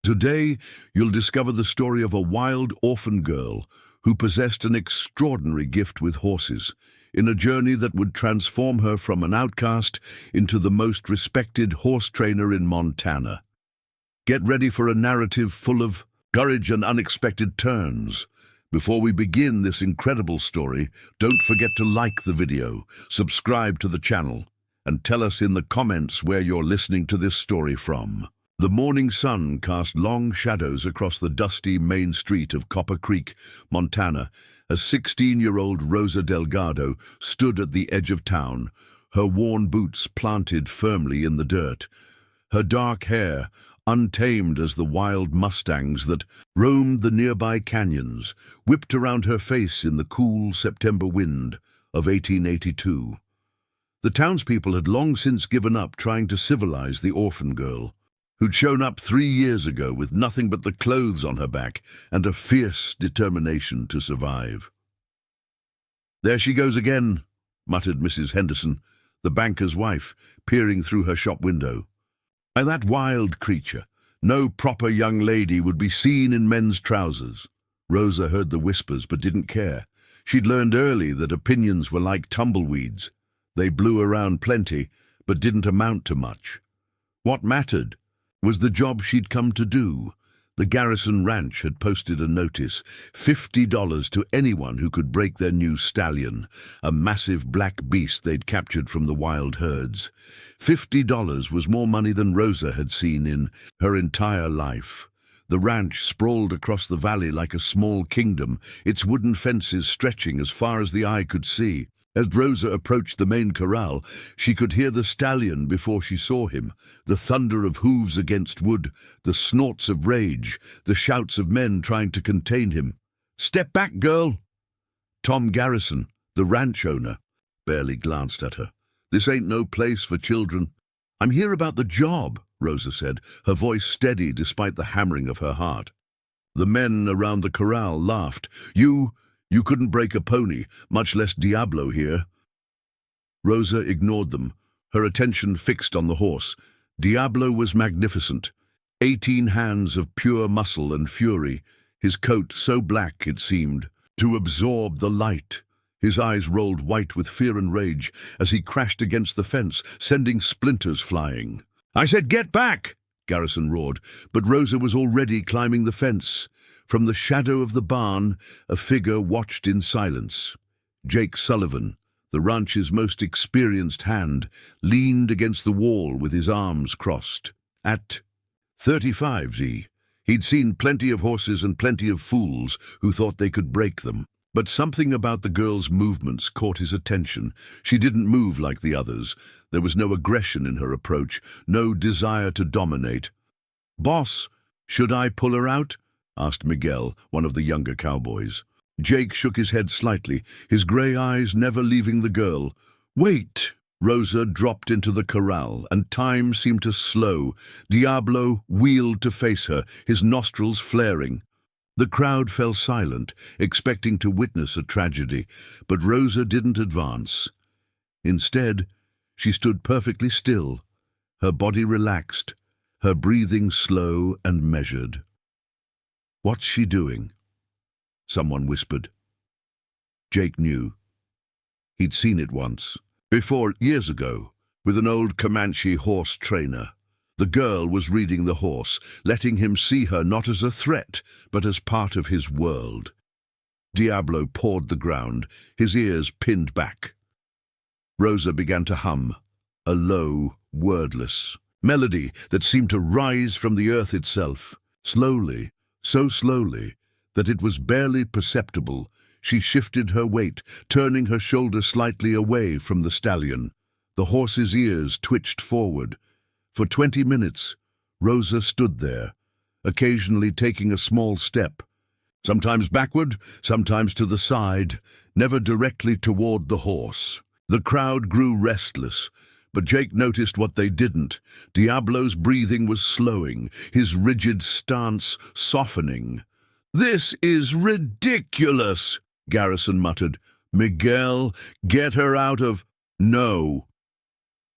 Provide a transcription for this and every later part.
Today, you'll discover the story of a wild orphan girl who possessed an extraordinary gift with horses, in a journey that would transform her from an outcast into the most respected horse trainer in Montana. Get ready for a narrative full of courage and unexpected turns. Before we begin this incredible story, don't forget to like the video, subscribe to the channel, and tell us in the comments where you're listening to this story from. The morning sun cast long shadows across the dusty main street of Copper Creek, Montana, as 16-year-old Rosa Delgado stood at the edge of town, her worn boots planted firmly in the dirt, her dark hair untamed as the wild mustangs that roamed the nearby canyons, whipped around her face in the cool September wind of 1882. The townspeople had long since given up trying to civilize the orphan girl, who'd shown up 3 years ago with nothing but the clothes on her back and a fierce determination to survive. "There she goes again," muttered Mrs. Henderson, the banker's wife, peering through her shop window. "By that wild creature, no proper young lady would be seen in men's trousers." Rosa heard the whispers but didn't care. She'd learned early that opinions were like tumbleweeds. They blew around plenty, but didn't amount to much. What mattered was the job she'd come to do. The Garrison Ranch had posted a notice, $50 to anyone who could break their new stallion, a massive black beast they'd captured from the wild herds. $50 was more money than Rosa had seen in her entire life. The ranch sprawled across the valley like a small kingdom, its wooden fences stretching as far as the eye could see. As Rosa approached the main corral, she could hear the stallion before she saw him, the thunder of hooves against wood, the snorts of rage, the shouts of men trying to contain him. "Step back, girl!" Tom Garrison, the ranch owner, barely glanced at her. "This ain't no place for children." "I'm here about the job," Rosa said, her voice steady despite the hammering of her heart. The men around the corral laughed. You couldn't break a pony, much less Diablo here." Rosa ignored them, her attention fixed on the horse. Diablo was magnificent, 18 hands of pure muscle and fury, his coat so black it seemed to absorb the light. His eyes rolled white with fear and rage as he crashed against the fence, sending splinters flying. "I said get back!" Garrison roared, but Rosa was already climbing the fence. From the shadow of the barn, a figure watched in silence. Jake Sullivan, the ranch's most experienced hand, leaned against the wall with his arms crossed. At 35, he'd seen plenty of horses and plenty of fools who thought they could break them. But something about the girl's movements caught his attention. She didn't move like the others. There was no aggression in her approach, no desire to dominate. "Boss, should I pull her out?" asked Miguel, one of the younger cowboys. Jake shook his head slightly, his grey eyes never leaving the girl. "Wait!" Rosa dropped into the corral, and time seemed to slow. Diablo wheeled to face her, his nostrils flaring. The crowd fell silent, expecting to witness a tragedy, but Rosa didn't advance. Instead, she stood perfectly still, her body relaxed, her breathing slow and measured. "What's she doing?" someone whispered. Jake knew. He'd seen it once, before, years ago, with an old Comanche horse trainer. The girl was reading the horse, letting him see her not as a threat, but as part of his world. Diablo pawed the ground, his ears pinned back. Rosa began to hum, a low, wordless melody that seemed to rise from the earth itself. Slowly, so slowly that it was barely perceptible, she shifted her weight, turning her shoulder slightly away from the stallion. The horse's ears twitched forward. For 20 minutes, Rosa stood there, occasionally taking a small step, sometimes backward, sometimes to the side, never directly toward the horse. The crowd grew restless, but Jake noticed what they didn't. Diablo's breathing was slowing, his rigid stance softening. "This is ridiculous," Garrison muttered. "Miguel, get her out of—" "No."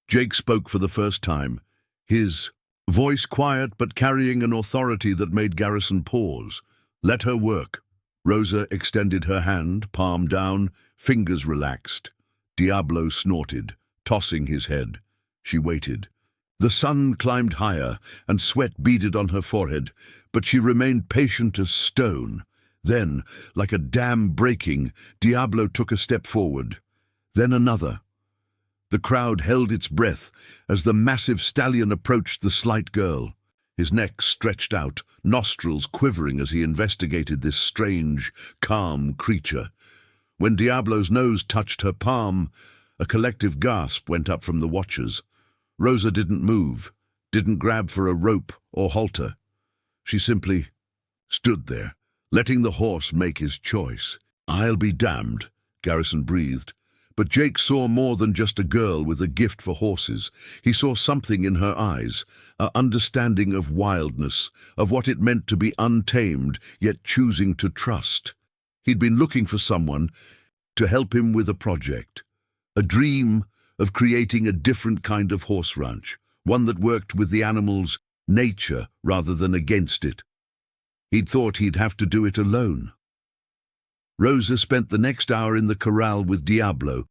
Jake spoke for the first time, his Voice quiet but carrying an authority that made Garrison pause. Let her work. Rosa extended her hand, palm down, fingers relaxed. Diablo snorted, tossing his head. She waited. The sun climbed higher, and sweat beaded on her forehead, but she remained patient as stone. Then, like a dam breaking, Diablo took a step forward. Then another. The crowd held its breath as the massive stallion approached the slight girl. His neck stretched out, nostrils quivering as he investigated this strange, calm creature. When Diablo's nose touched her palm, a collective gasp went up from the watchers. Rosa didn't move, didn't grab for a rope or halter. She simply stood there, letting the horse make his choice. "I'll be damned," Garrison breathed. But Jake saw more than just a girl with a gift for horses. He saw something in her eyes, an understanding of wildness, of what it meant to be untamed, yet choosing to trust. He'd been looking for someone to help him with a project, a dream of creating a different kind of horse ranch, one that worked with the animals, nature, rather than against it. He'd thought he'd have to do it alone. Rosa spent the next hour in the corral with Diablo,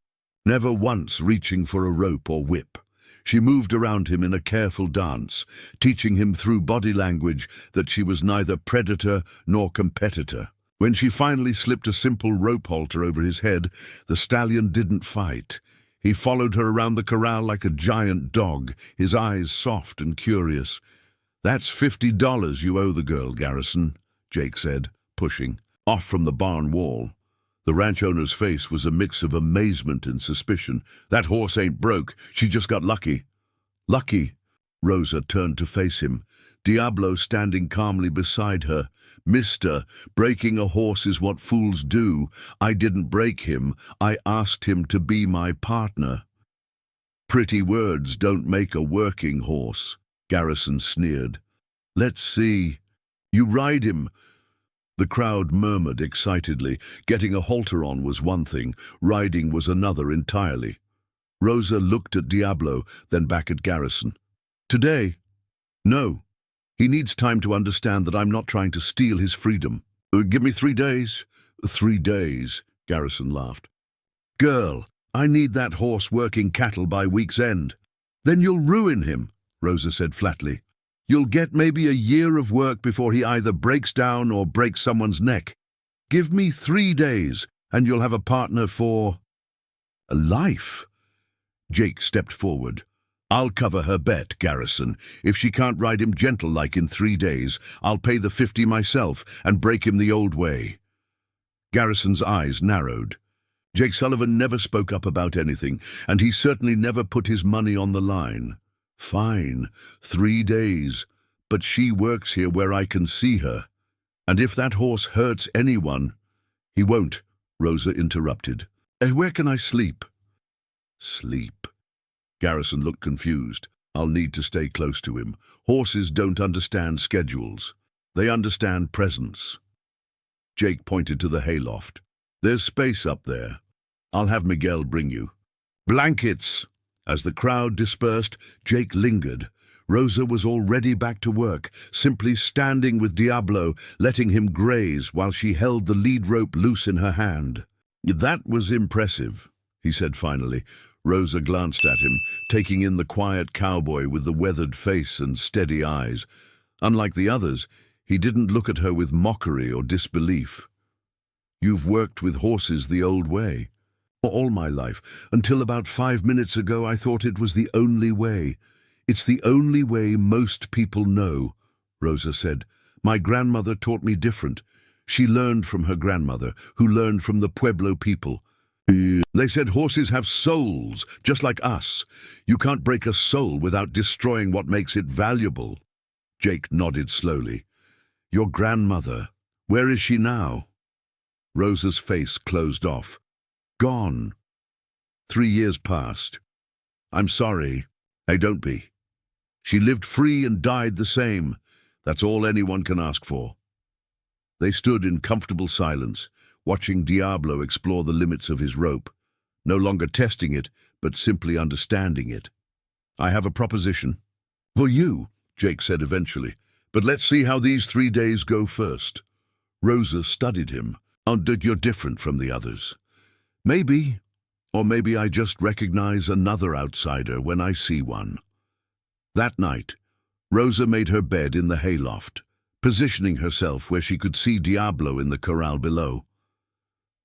never once reaching for a rope or whip. She moved around him in a careful dance, teaching him through body language that she was neither predator nor competitor. When she finally slipped a simple rope halter over his head, the stallion didn't fight. He followed her around the corral like a giant dog, his eyes soft and curious. "That's $50 you owe the girl, Garrison," Jake said, pushing off from the barn wall. The ranch owner's face was a mix of amazement and suspicion. "That horse ain't broke. She just got lucky." "Lucky?" Rosa turned to face him, Diablo standing calmly beside her. "Mister, breaking a horse is what fools do. I didn't break him. I asked him to be my partner." "Pretty words don't make a working horse," Garrison sneered. "Let's see. You ride him." The crowd murmured excitedly. Getting a halter on was one thing, riding was another entirely. Rosa looked at Diablo, then back at Garrison. "Today? No. He needs time to understand that I'm not trying to steal his freedom. Give me 3 days." 3 days, Garrison laughed. "Girl, I need that horse working cattle by week's end." "Then you'll ruin him," Rosa said flatly. "You'll get maybe a year of work before he either breaks down or breaks someone's neck. Give me 3 days, and you'll have a partner for a life." Jake stepped forward. "I'll cover her bet, Garrison. If she can't ride him gentle-like in 3 days, I'll pay the 50 myself and break him the old way." Garrison's eyes narrowed. Jake Sullivan never spoke up about anything, and he certainly never put his money on the line. "Fine, 3 days, but she works here where I can see her. And if that horse hurts anyone—" "He won't," Rosa interrupted. "Where can I sleep?" "Sleep?" Garrison looked confused. "I'll need to stay close to him. Horses don't understand schedules. They understand presence." Jake pointed to the hayloft. "There's space up there. I'll have Miguel bring you." "Blankets!" As the crowd dispersed, Jake lingered. Rosa was already back to work, simply standing with Diablo, letting him graze while she held the lead rope loose in her hand. "That was impressive," he said finally. Rosa glanced at him, taking in the quiet cowboy with the weathered face and steady eyes. Unlike the others, he didn't look at her with mockery or disbelief. "You've worked with horses the old way." "All my life. Until about 5 minutes ago, I thought it was the only way." "It's the only way most people know," Rosa said. "My grandmother taught me different. She learned from her grandmother, who learned from the Pueblo people. They said horses have souls, just like us. You can't break a soul without destroying what makes it valuable." Jake nodded slowly. "Your grandmother, where is she now?" Rosa's face closed off. "Gone. 3 years passed. I'm sorry. Hey, don't be. She lived free and died the same. That's all anyone can ask for." They stood in comfortable silence, watching Diablo explore the limits of his rope, no longer testing it, but simply understanding it. "I have a proposition." "For you?" Jake said eventually. But let's see how these 3 days go first. Rosa studied him. You're different from the others. Maybe, or maybe I just recognize another outsider when I see one. That night, Rosa made her bed in the hayloft, positioning herself where she could see Diablo in the corral below.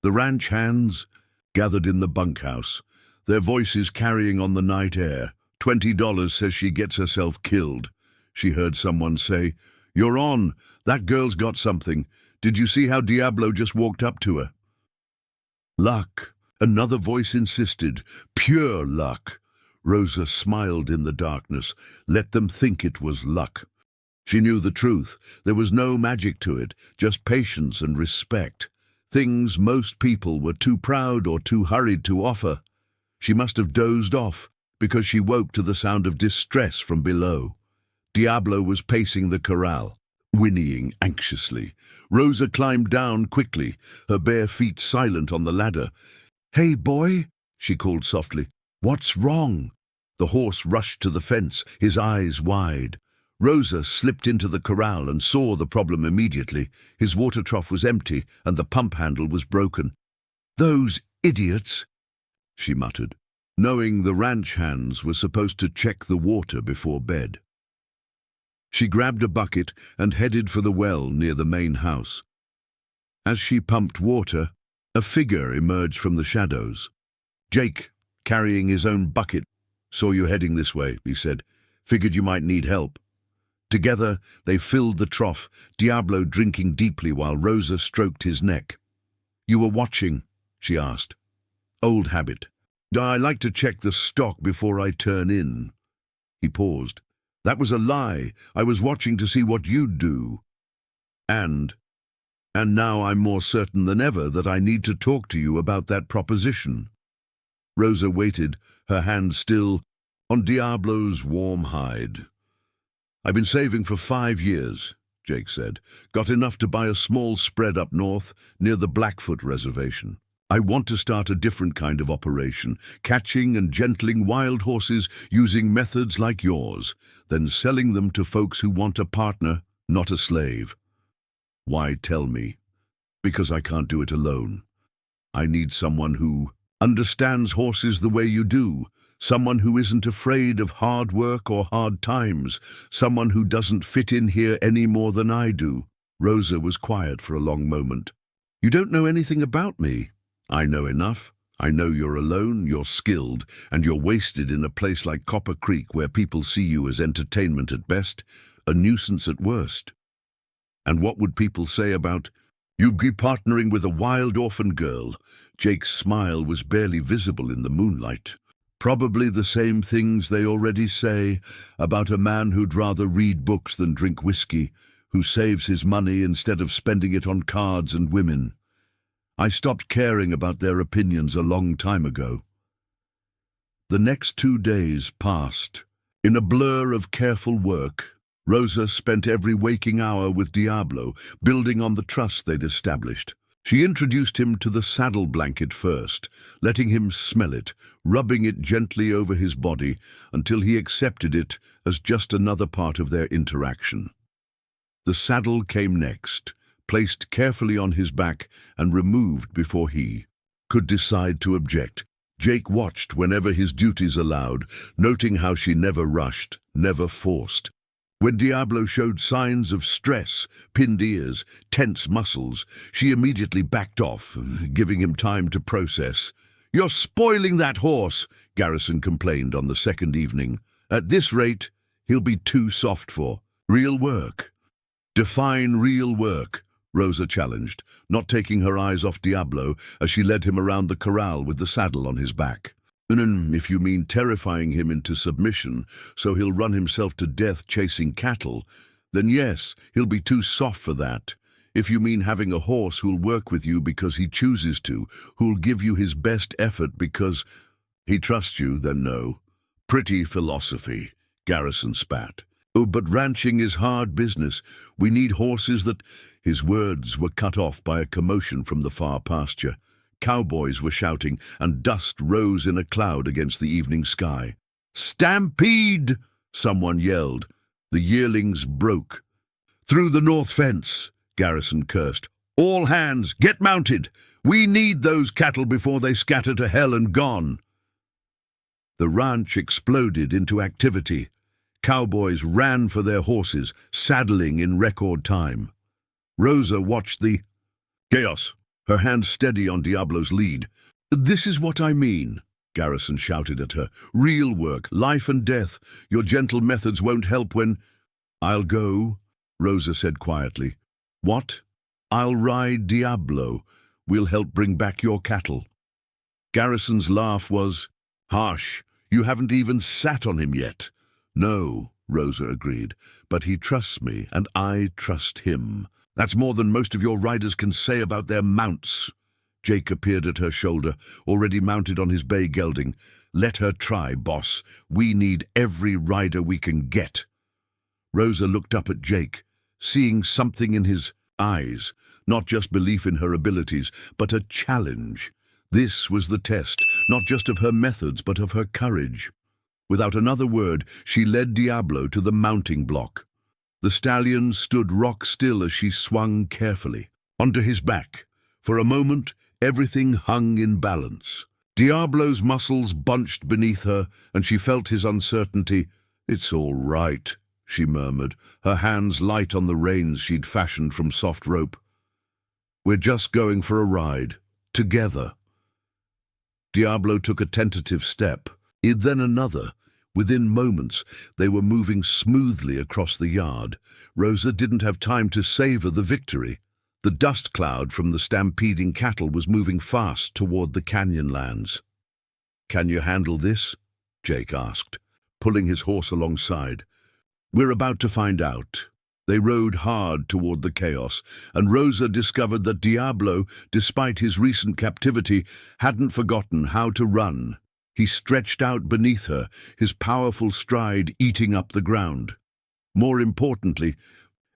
The ranch hands gathered in the bunkhouse, their voices carrying on the night air. $20 says she gets herself killed. She heard someone say, "You're on. That girl's got something. Did you see how Diablo just walked up to her?" "Luck," another voice insisted. "Pure luck." Rosa smiled in the darkness. Let them think it was luck. She knew the truth. There was no magic to it, just patience and respect. Things most people were too proud or too hurried to offer. She must have dozed off, because she woke to the sound of distress from below. Diablo was pacing the corral, whinnying anxiously. Rosa climbed down quickly, her bare feet silent on the ladder. "Hey, boy," she called softly. "What's wrong?" The horse rushed to the fence, his eyes wide. Rosa slipped into the corral and saw the problem immediately. His water trough was empty and the pump handle was broken. "Those idiots," she muttered, knowing the ranch hands were supposed to check the water before bed. She grabbed a bucket and headed for the well near the main house. As she pumped water, a figure emerged from the shadows. "Jake, carrying his own bucket. Saw you heading this way," he said. "Figured you might need help." Together, they filled the trough, Diablo drinking deeply while Rosa stroked his neck. "You were watching?" she asked. "Old habit. I like to check the stock before I turn in." He paused. "That was a lie. I was watching to see what you'd do. And now I'm more certain than ever that I need to talk to you about that proposition." Rosa waited, her hand still on Diablo's warm hide. "I've been saving for 5 years, Jake said. "Got enough to buy a small spread up north, near the Blackfoot Reservation. I want to start a different kind of operation, catching and gentling wild horses using methods like yours, then selling them to folks who want a partner, not a slave." "Why tell me?" "Because I can't do it alone. I need someone who understands horses the way you do, someone who isn't afraid of hard work or hard times, someone who doesn't fit in here any more than I do." Rosa was quiet for a long moment. "You don't know anything about me." "I know enough. I know you're alone, you're skilled, and you're wasted in a place like Copper Creek where people see you as entertainment at best, a nuisance at worst. And what would people say about you be partnering with a wild orphan girl?" Jake's smile was barely visible in the moonlight. "Probably the same things they already say about a man who'd rather read books than drink whiskey, who saves his money instead of spending it on cards and women. I stopped caring about their opinions a long time ago." The next 2 days passed. In a blur of careful work, Rosa spent every waking hour with Diablo, building on the trust they'd established. She introduced him to the saddle blanket first, letting him smell it, rubbing it gently over his body until he accepted it as just another part of their interaction. The saddle came next, placed carefully on his back and removed before he could decide to object. Jake watched whenever his duties allowed, noting how she never rushed, never forced. When Diablo showed signs of stress, pinned ears, tense muscles, she immediately backed off, giving him time to process. "You're spoiling that horse," Garrison complained on the second evening. "At this rate, he'll be too soft for real work." "Define real work," Rosa challenged, not taking her eyes off Diablo as she led him around the corral with the saddle on his back. "If you mean terrifying him into submission so he'll run himself to death chasing cattle, then yes, he'll be too soft for that. If you mean having a horse who'll work with you because he chooses to, who'll give you his best effort because he trusts you, then no." "Pretty philosophy," Garrison spat. "Oh, but ranching is hard business. We need horses that—" His words were cut off by a commotion from the far pasture. Cowboys were shouting, and dust rose in a cloud against the evening sky. "Stampede!" someone yelled. The yearlings broke. "Through the north fence," Garrison cursed. "All hands, get mounted! We need those cattle before they scatter to hell and gone." The ranch exploded into activity. Cowboys ran for their horses, saddling in record time. Rosa watched the chaos, her hand steady on Diablo's lead. "This is what I mean," Garrison shouted at her. "Real work, life and death. Your gentle methods won't help when—" "I'll go," Rosa said quietly. "What?" "I'll ride Diablo. We'll help bring back your cattle." Garrison's laugh was harsh. "You haven't even sat on him yet." "No," Rosa agreed, "but he trusts me, and I trust him. That's more than most of your riders can say about their mounts." Jake appeared at her shoulder, already mounted on his bay gelding. "Let her try, boss. We need every rider we can get." Rosa looked up at Jake, seeing something in his eyes, not just belief in her abilities, but a challenge. This was the test, not just of her methods, but of her courage. Without another word, she led Diablo to the mounting block. The stallion stood rock still as she swung carefully onto his back. For a moment, everything hung in balance. Diablo's muscles bunched beneath her, and she felt his uncertainty. "It's all right," she murmured, her hands light on the reins she'd fashioned from soft rope. "We're just going for a ride, together." Diablo took a tentative step, then another. Within moments, they were moving smoothly across the yard. Rosa didn't have time to savor the victory. The dust cloud from the stampeding cattle was moving fast toward the canyon lands. "Can you handle this?" Jake asked, pulling his horse alongside. "We're about to find out." They rode hard toward the chaos, and Rosa discovered that Diablo, despite his recent captivity, hadn't forgotten how to run. He stretched out beneath her, his powerful stride eating up the ground. More importantly,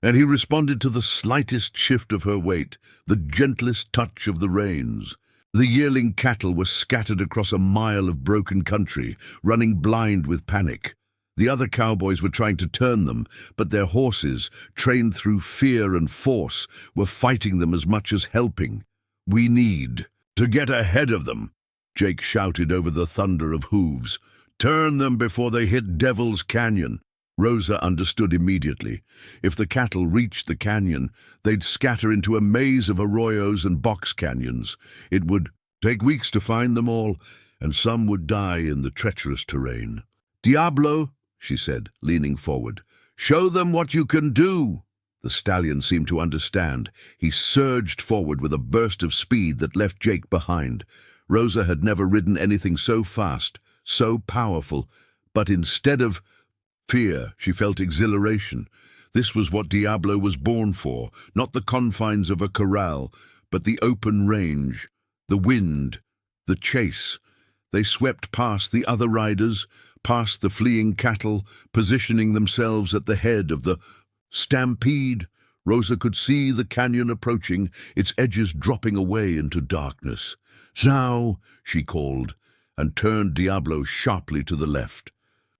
and he responded to the slightest shift of her weight, the gentlest touch of the reins. The yearling cattle were scattered across a mile of broken country, running blind with panic. The other cowboys were trying to turn them, but their horses, trained through fear and force, were fighting them as much as helping. "We need to get ahead of them," Jake shouted over the thunder of hooves. "Turn them before they hit Devil's Canyon." Rosa understood immediately. If the cattle reached the canyon, they'd scatter into a maze of arroyos and box canyons. It would take weeks to find them all, and some would die in the treacherous terrain. "Diablo," she said, leaning forward, "show them what you can do." The stallion seemed to understand. He surged forward with a burst of speed that left Jake behind. Rosa had never ridden anything so fast, so powerful, but instead of fear, she felt exhilaration. This was what Diablo was born for, not the confines of a corral, but the open range, the wind, the chase. They swept past the other riders, past the fleeing cattle, positioning themselves at the head of the stampede. Rosa could see the canyon approaching, its edges dropping away into darkness. "Now," she called, and turned Diablo sharply to the left.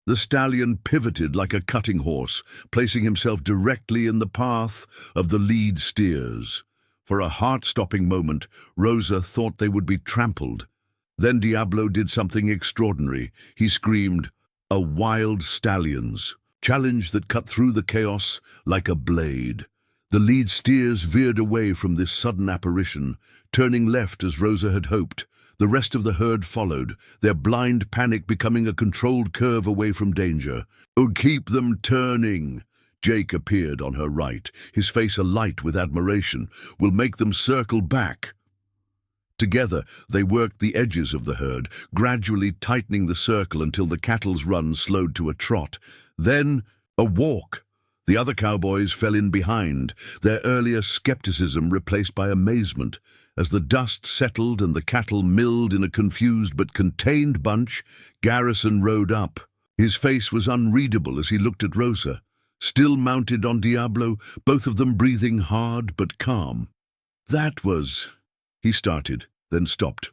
The stallion pivoted like a cutting horse, placing himself directly in the path of the lead steers. For a heart-stopping moment, Rosa thought they would be trampled. Then Diablo did something extraordinary. He screamed, a wild stallion's challenge that cut through the chaos like a blade. The lead steers veered away from this sudden apparition, turning left as Rosa had hoped. The rest of the herd followed, their blind panic becoming a controlled curve away from danger. "Oh, keep them turning!" Jake appeared on her right, his face alight with admiration. "We'll make them circle back." Together, they worked the edges of the herd, gradually tightening the circle until the cattle's run slowed to a trot. Then, a walk. The other cowboys fell in behind, their earlier skepticism replaced by amazement. As the dust settled and the cattle milled in a confused but contained bunch, Garrison rode up. His face was unreadable as he looked at Rosa, still mounted on Diablo, both of them breathing hard but calm. "That was—" he started, then stopped.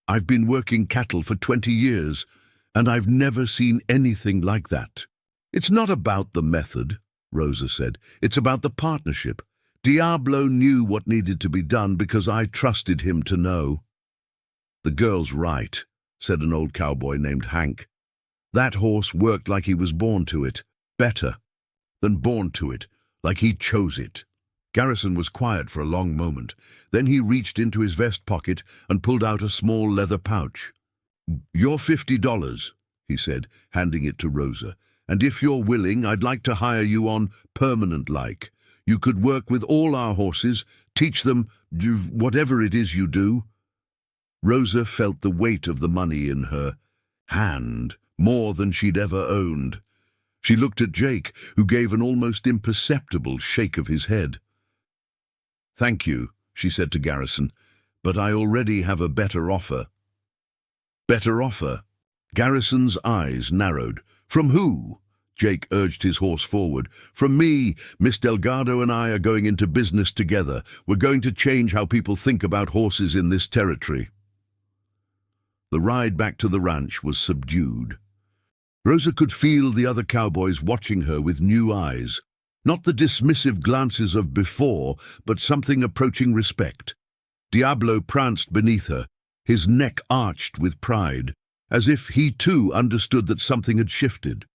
"I've been working cattle for 20 years, and I've never seen anything like that." It's not about the method, Rosa said. It's about the partnership. Diablo knew what needed to be done because I trusted him to know. The girl's right, said an old cowboy named Hank. That horse worked like he was born to it. Better than born to it, like he chose it. Garrison was quiet for a long moment. Then he reached into his vest pocket and pulled out a small leather pouch. "You're $50, he said, handing it to Rosa. "And if you're willing, I'd like to hire you on permanent-like. You could work with all our horses, teach them whatever it is you do." Rosa felt the weight of the money in her hand, more than she'd ever owned. She looked at Jake, who gave an almost imperceptible shake of his head. "Thank you," she said to Garrison, "but I already have a better offer." "Better offer?" Garrison's eyes narrowed. "From who?" Jake urged his horse forward. "From me. Miss Delgado and I are going into business together. We're going to change how people think about horses in this territory." The ride back to the ranch was subdued. Rosa could feel the other cowboys watching her with new eyes. Not the dismissive glances of before, but something approaching respect. Diablo pranced beneath her, his neck arched with pride, as if he too understood that something had shifted.